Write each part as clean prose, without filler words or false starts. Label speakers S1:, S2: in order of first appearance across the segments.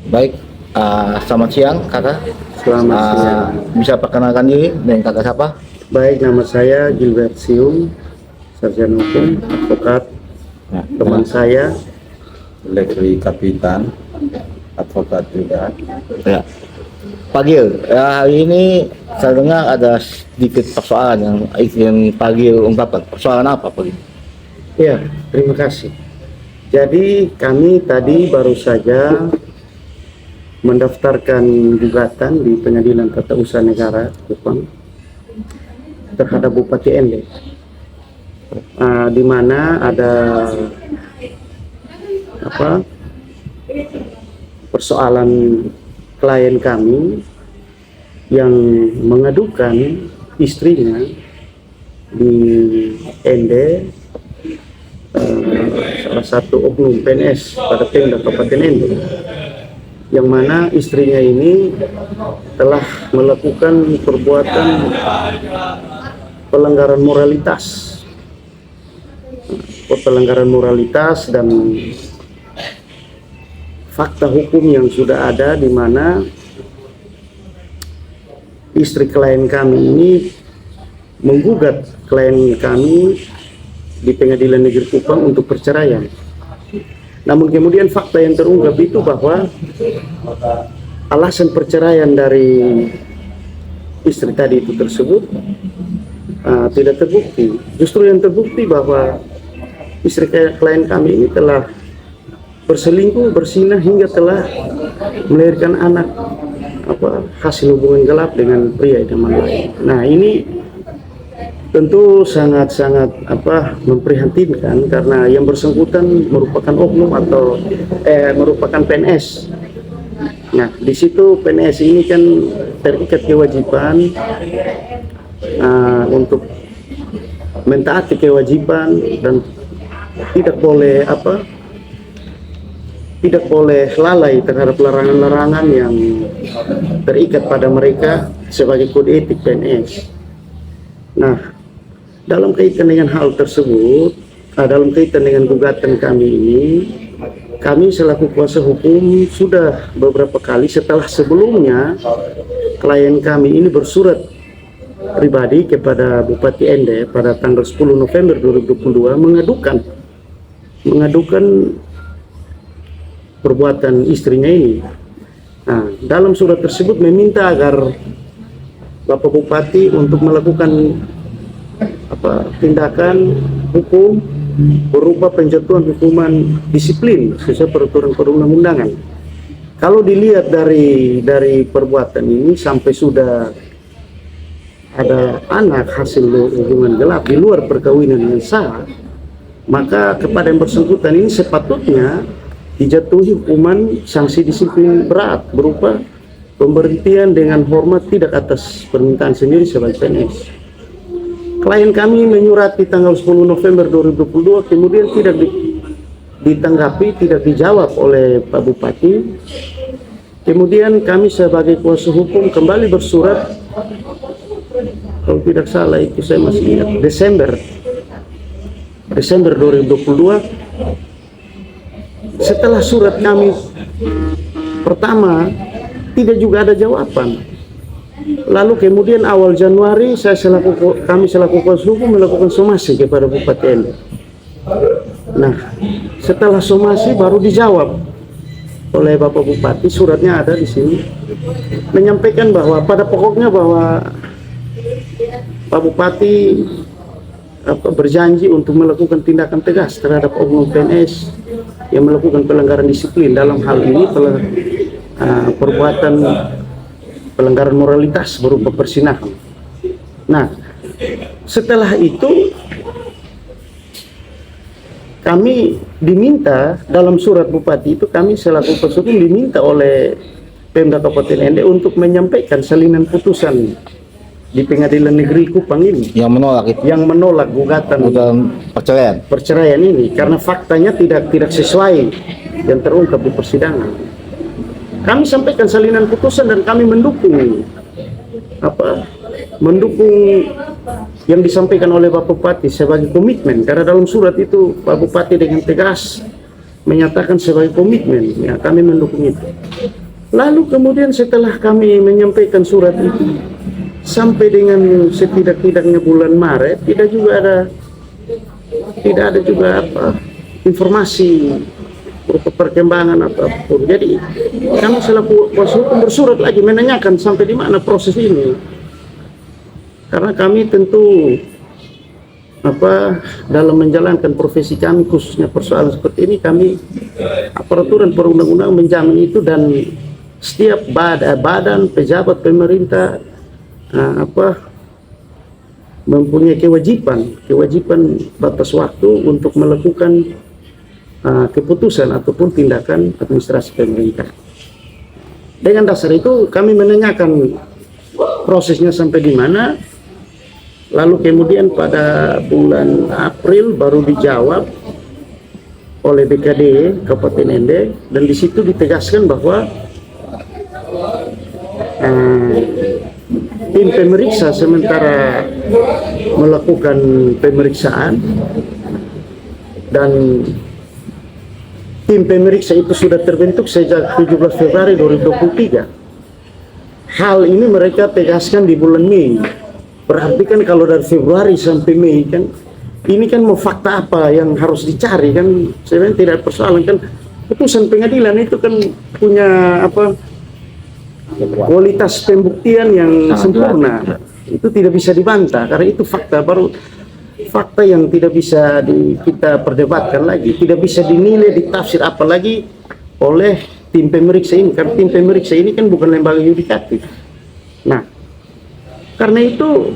S1: Baik, selamat siang kakak.
S2: Selamat siang.
S1: Bisa perkenalkan diri dengan kakak siapa?
S2: Baik, nama saya Gilbert Sium, sarjana hukum, advokat.
S1: Ya,
S2: Teman saya,
S3: Lekri Kapitan, advokat juga.
S1: ya. Pak Gil, ya, hari ini saya dengar ada sedikit persoalan yang Pak Gil ungkapkan. Persoalan apa Pak Gil?
S2: ya terima kasih. Jadi kami tadi baru saja mendaftarkan gugatan di Pengadilan Tata Usaha Negara Kupang terhadap Bupati Ende, di mana ada persoalan klien kami yang mengadukan istrinya di Ende, salah satu oknum PNS pada Pemda Kabupaten Ende, yang mana istrinya ini telah melakukan perbuatan pelanggaran moralitas dan fakta hukum yang sudah ada, di mana istri klien kami ini menggugat klien kami di Pengadilan Negeri Kupang untuk perceraian. Namun kemudian fakta yang terungkap itu bahwa alasan perceraian dari istri tadi itu tersebut tidak terbukti. Justru yang terbukti bahwa istri klien kami ini telah berselingkuh, bersinah, hingga telah melahirkan anak hasil hubungan gelap dengan pria idaman lain. Nah, ini tentu sangat-sangat memprihatinkan, karena yang bersangkutan merupakan oknum atau merupakan PNS. Nah, di situ PNS ini kan terikat kewajiban untuk mentaati kewajiban dan tidak boleh lalai terhadap larangan-larangan yang terikat pada mereka sebagai kode etik PNS. Nah, dalam kaitan dengan hal tersebut, dalam kaitan dengan gugatan kami ini, kami selaku kuasa hukum sudah beberapa kali, setelah sebelumnya klien kami ini bersurat pribadi kepada Bupati Ende pada tanggal 10 November 2022 mengadukan perbuatan istrinya ini. Nah, dalam surat tersebut meminta agar Bapak Bupati untuk melakukan tindakan hukum berupa penjatuhan hukuman disiplin sesuai peraturan perundang-undangan. Kalau dilihat dari perbuatan ini, sampai sudah ada anak hasil hubungan gelap di luar perkawinan yang sah, maka kepada yang bersangkutan ini sepatutnya dijatuhi hukuman sanksi disiplin berat berupa pemberhentian dengan hormat tidak atas permintaan sendiri sebagai PNS. Klien kami menyurati tanggal 10 November 2022, kemudian tidak ditanggapi, tidak dijawab oleh Pak Bupati. Kemudian kami sebagai kuasa hukum kembali bersurat, kalau tidak salah itu saya masih ingat, Desember 2022. Setelah surat kami pertama tidak juga ada jawaban. Lalu kemudian awal Januari kami selaku kuasa hukum melakukan somasi kepada Bupati Ende. Nah, setelah somasi baru dijawab oleh Bapak Bupati, suratnya ada di sini, menyampaikan bahwa pada pokoknya bahwa Pak Bupati berjanji untuk melakukan tindakan tegas terhadap oknum PNS yang melakukan pelanggaran disiplin, dalam hal ini perbuatan pelanggaran moralitas berupa persinahan. Nah, setelah itu kami diminta dalam surat Bupati itu, kami selaku kuasa hukum diminta oleh Pemda Kabupaten Ende untuk menyampaikan salinan putusan di Pengadilan Negeri Kupang ini
S1: Yang menolak itu?
S2: yang menolak gugatan perceraian ini, karena faktanya tidak sesuai yang terungkap di persidangan. Kami sampaikan salinan putusan dan kami mendukung yang disampaikan oleh Pak Bupati sebagai komitmen, karena dalam surat itu Pak Bupati dengan tegas menyatakan sebagai komitmen, ya kami mendukung itu. Lalu kemudian setelah kami menyampaikan surat itu, sampai dengan setidak-tidaknya bulan Maret tidak ada juga informasi berupa perkembangan apapun. Jadi kami selaku kuasa hukum bersurat lagi menanyakan sampai di mana proses ini, karena kami tentu dalam menjalankan profesi kami, khususnya persoalan seperti ini, kami peraturan perundang-undang menjamin itu, dan setiap badan pejabat pemerintah mempunyai kewajiban batas waktu untuk melakukan keputusan ataupun tindakan administrasi pemerintah. Dengan dasar itu kami menanyakan prosesnya sampai di mana, lalu kemudian pada bulan April baru dijawab oleh BKD Kabupaten Ende, dan di situ ditegaskan bahwa tim pemeriksa sementara melakukan pemeriksaan, dan tim pemeriksa itu sudah terbentuk sejak 17 Februari 2023. Hal ini mereka tegaskan di bulan Mei. Berarti kan kalau dari Februari sampai Mei kan, ini kan mau fakta apa yang harus dicari kan, sebenarnya tidak persoalan kan. Putusan pengadilan itu kan punya kualitas pembuktian yang sempurna. Itu tidak bisa dibantah karena itu fakta, baru fakta yang tidak bisa kita perdebatkan lagi, tidak bisa dinilai, ditafsir apalagi oleh tim pemeriksa ini, karena tim pemeriksa ini kan bukan lembaga yudikatif. Nah, karena itu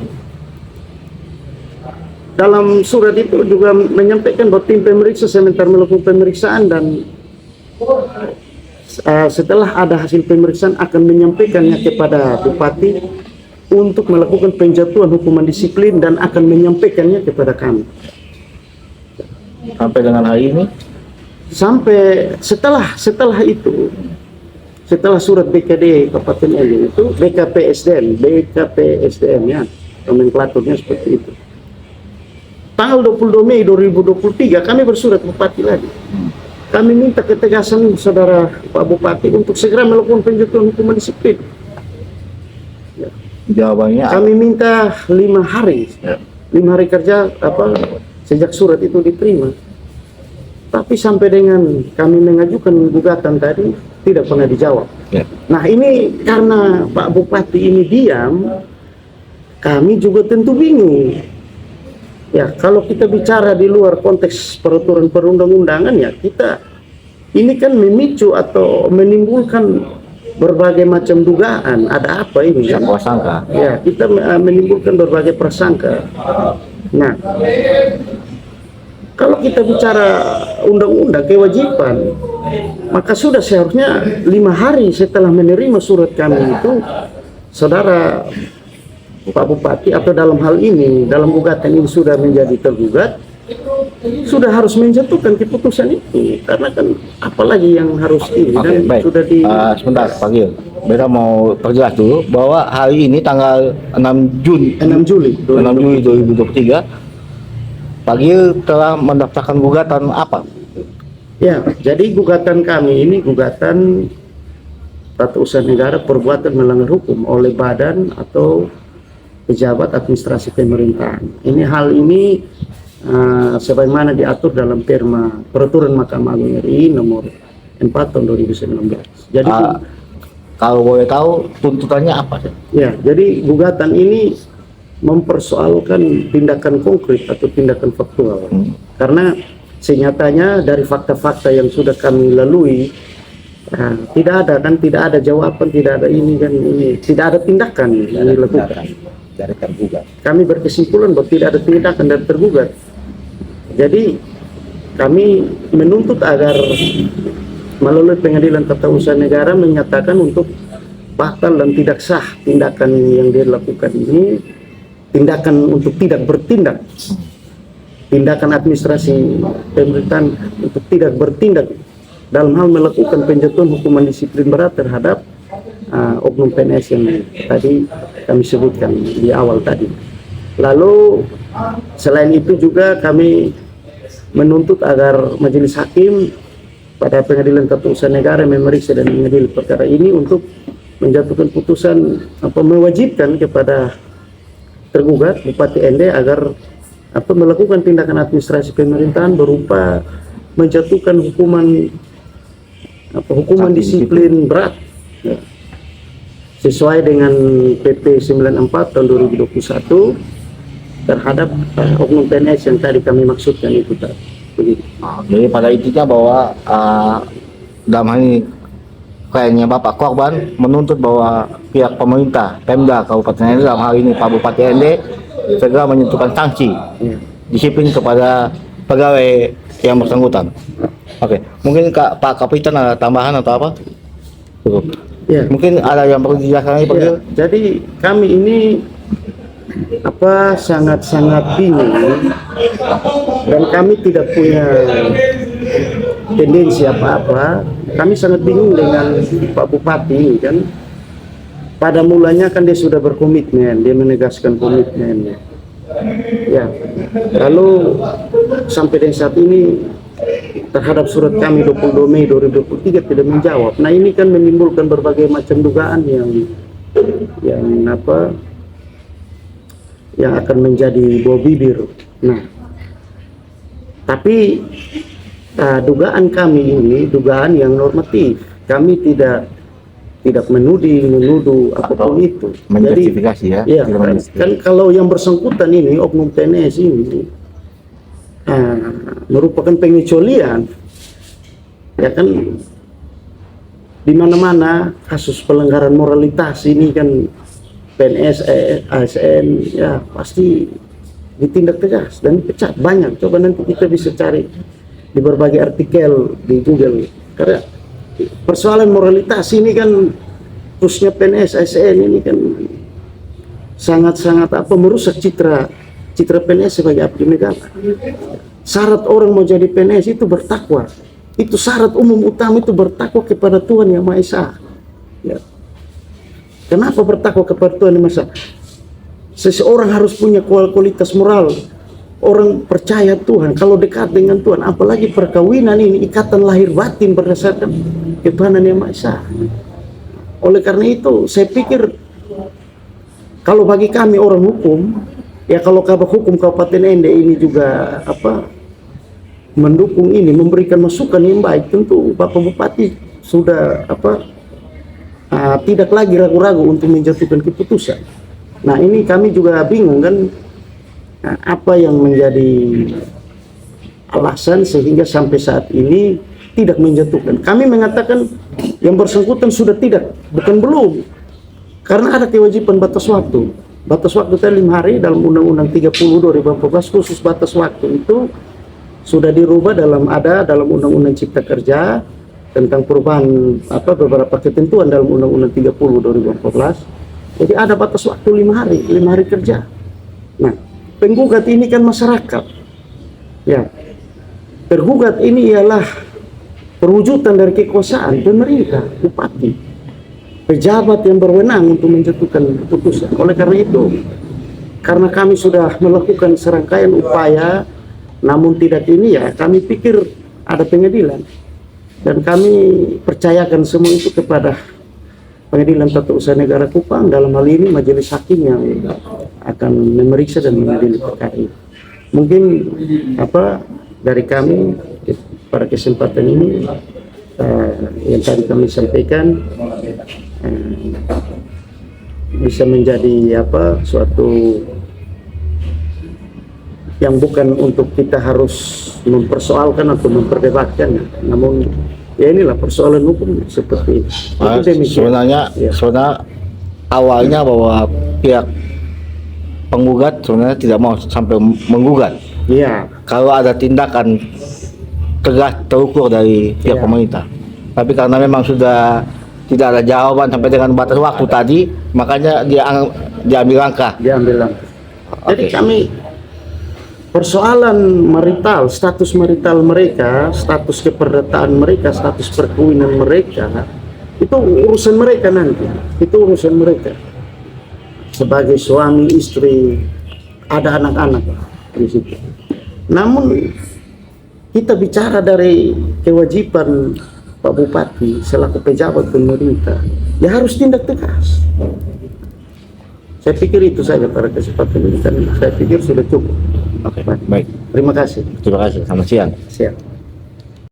S2: dalam surat itu juga menyampaikan bahwa tim pemeriksa sementara melakukan pemeriksaan, dan setelah ada hasil pemeriksaan akan menyampaikannya kepada Bupati untuk melakukan penjatuhan hukuman disiplin, dan akan menyampaikannya kepada kami.
S1: Sampai dengan hari ini?
S2: Sampai setelah itu, setelah surat BKD Kabupaten Ende itu, BKPSDM ya, nomenklaturnya seperti itu. Tanggal 22 Mei 2023 kami bersurat Bupati lagi. Kami minta ketegasan saudara Pak Bupati untuk segera melakukan penjatuhan hukuman disiplin.
S1: Jawabannya
S2: kami minta 5 hari, 5 hari kerja sejak surat itu diterima. Tapi sampai dengan kami mengajukan gugatan tadi tidak pernah dijawab. Nah, ini karena Pak Bupati ini diam, kami juga tentu bingung. Ya, kalau kita bicara di luar konteks peraturan perundang-undangan, ya kita ini kan memicu atau menimbulkan berbagai macam dugaan. Ada apa ini?
S1: prasangka.
S2: Ya, kita menimbulkan berbagai prasangka. Nah, kalau kita bicara undang-undang kewajiban, maka sudah seharusnya 5 hari setelah menerima surat kami itu, saudara Pak Bupati atau dalam hal ini, dalam gugatan ini sudah menjadi tergugat, sudah harus menjatuhkan keputusan itu, karena kan apalagi yang harus ini. Dan
S1: baik.
S2: Sudah di
S1: sebentar Pak Gil, Beda mau perjelas dulu bahwa hari ini tanggal 6 Juli 2023 Pak Gil telah mendaftarkan gugatan apa?
S2: Ya, jadi gugatan kami ini gugatan tata usaha negara perbuatan melanggar hukum oleh badan atau pejabat administrasi pemerintahan. Ini hal ini sebagaimana diatur dalam peraturan Mahkamah Agung RI nomor 4 tahun 2019. Jadi
S1: kalau boleh tahu tuntutannya apa sih?
S2: Ya, jadi gugatan ini mempersoalkan tindakan konkret atau tindakan faktual. Karena senyatanya dari fakta-fakta yang sudah kami lalui, tidak ada jawaban, tidak ada ini kan ini, tidak ada tindakan yang dilakukan
S3: dari tergugat.
S2: Kami berkesimpulan bahwa tidak ada tindakan dari tergugat. Jadi kami menuntut agar melalui Pengadilan Tata Usaha Negara menyatakan untuk batal dan tidak sah tindakan yang dilakukan ini, tindakan untuk tidak bertindak, tindakan administrasi pemerintahan untuk tidak bertindak dalam hal melakukan penjatuhan hukuman disiplin berat terhadap oknum PNS yang tadi kami sebutkan di awal tadi. Lalu selain itu juga kami menuntut agar majelis hakim pada Pengadilan Tata Usaha Negara memeriksa dan mengadili perkara ini untuk menjatuhkan putusan mewajibkan kepada tergugat Bupati Ende agar melakukan tindakan administrasi pemerintahan berupa menjatuhkan hukuman disiplin berat ya, sesuai dengan PP 94 tahun 2021 terhadap oknum PNS yang tadi kami maksudkan itu tadi. Begitu.
S1: Jadi pada intinya bahwa dalam hal ini kayaknya Bapak korban menuntut bahwa pihak pemerintah Pemda Kabupaten Ende dalam hal ini Pak Bupati Ende segera menentukan sanksi disiplin kepada pegawai yang bersangkutan. Oke, mungkin Pak Kapitan ada tambahan atau apa? Cukup.
S2: Ya.
S1: Mungkin ada yang perlu dijelaskan lagi Pak?
S2: Ya, jadi kami ini sangat-sangat bingung dan kami tidak punya tendensi apa-apa. Kami sangat bingung dengan Pak Bupati ini kan. Pada mulanya kan dia sudah berkomitmen, dia menegaskan komitmennya. Ya, lalu sampai dengan saat ini terhadap surat kami 22 Mei 2023 tidak menjawab. Nah ini kan menimbulkan berbagai macam dugaan yang akan menjadi buah bibir. Nah, tapi dugaan kami ini dugaan yang normatif. Kami tidak menuduh apapun itu.
S1: Menjustifikasi ya.
S2: Ya kan kalau yang bersangkutan ini oknum PNS ini merupakan pengecualian, ya kan di mana-mana kasus pelanggaran moralitas ini kan PNS, ASN ya pasti ditindak tegas dan dipecat banyak. Coba nanti kita bisa cari di berbagai artikel di Google karena persoalan moralitas ini kan khususnya PNS, ASN ini kan sangat-sangat merusak citra PNS sebagai abdi negara. Syarat orang mau jadi PNS itu bertakwa. Itu syarat umum utama itu bertakwa kepada Tuhan Yang Maha Esa. Ya. Kenapa bertakwa kepada Tuhan Yang Maha Esa? Seseorang harus punya kualitas moral. Orang percaya Tuhan, kalau dekat dengan Tuhan, apalagi perkawinan ini ikatan lahir batin berdasarkan ketuhanan Yang Maha Esa. Oleh karena itu, saya pikir kalau bagi kami orang hukum, ya kalau Kabak Hukum Kabupaten Ende ini juga mendukung ini, memberikan masukan yang baik, tentu Bapak Bupati sudah tidak lagi ragu-ragu untuk menjatuhkan keputusan. Nah ini kami juga bingung kan, apa yang menjadi alasan sehingga sampai saat ini tidak menjatuhkan. Kami mengatakan yang bersangkutan sudah tidak, bukan belum, karena ada kewajiban batas waktu. Batas waktu tadi 5 hari dalam Undang-Undang 30 2014 khusus batas waktu itu sudah dirubah dalam Undang-Undang Cipta Kerja tentang perubahan beberapa ketentuan dalam Undang-Undang 30 2014. Jadi ada batas waktu 5 hari kerja. Nah, penggugat ini kan masyarakat. Ya. Tergugat ini ialah perwujudan dari kekuasaan pemerintah, bupati, pejabat yang berwenang untuk menjatuhkan putusan. Oleh karena itu, karena kami sudah melakukan serangkaian upaya, namun tidak ini ya, kami pikir ada pengadilan. Dan kami percayakan semua itu kepada Pengadilan Tata Usaha Negara Kupang, dalam hal ini majelis hakim yang akan memeriksa dan mengadili perkara ini. Mungkin dari kami pada kesempatan ini yang tadi kami sampaikan bisa menjadi suatu yang bukan untuk kita harus mempersoalkan atau memperdebatkan, namun ya inilah persoalan hukum seperti itu.
S1: Sebenarnya awalnya bahwa pihak penggugat sebenarnya tidak mau sampai menggugat.
S2: Iya.
S1: Kalau ada tindakan tegas terukur dari pihak pemerintah. Tapi karena memang sudah tidak ada jawaban sampai dengan batas waktu tadi, makanya diambil langkah. Jadi kami persoalan marital, status marital mereka, status keperdataan mereka, status perkawinan mereka, itu urusan mereka nanti. Itu urusan mereka. Sebagai suami, istri, ada anak-anak di situ. Namun
S2: kita bicara dari kewajiban Pak Bupati selaku pejabat pemerintah, ya harus tindak tegas. Saya pikir itu saja pada kesempatan ini, dan saya pikir sudah cukup.
S1: Oke, baik.
S2: Terima kasih.
S1: Terima kasih. Selamat siang.
S2: Siap.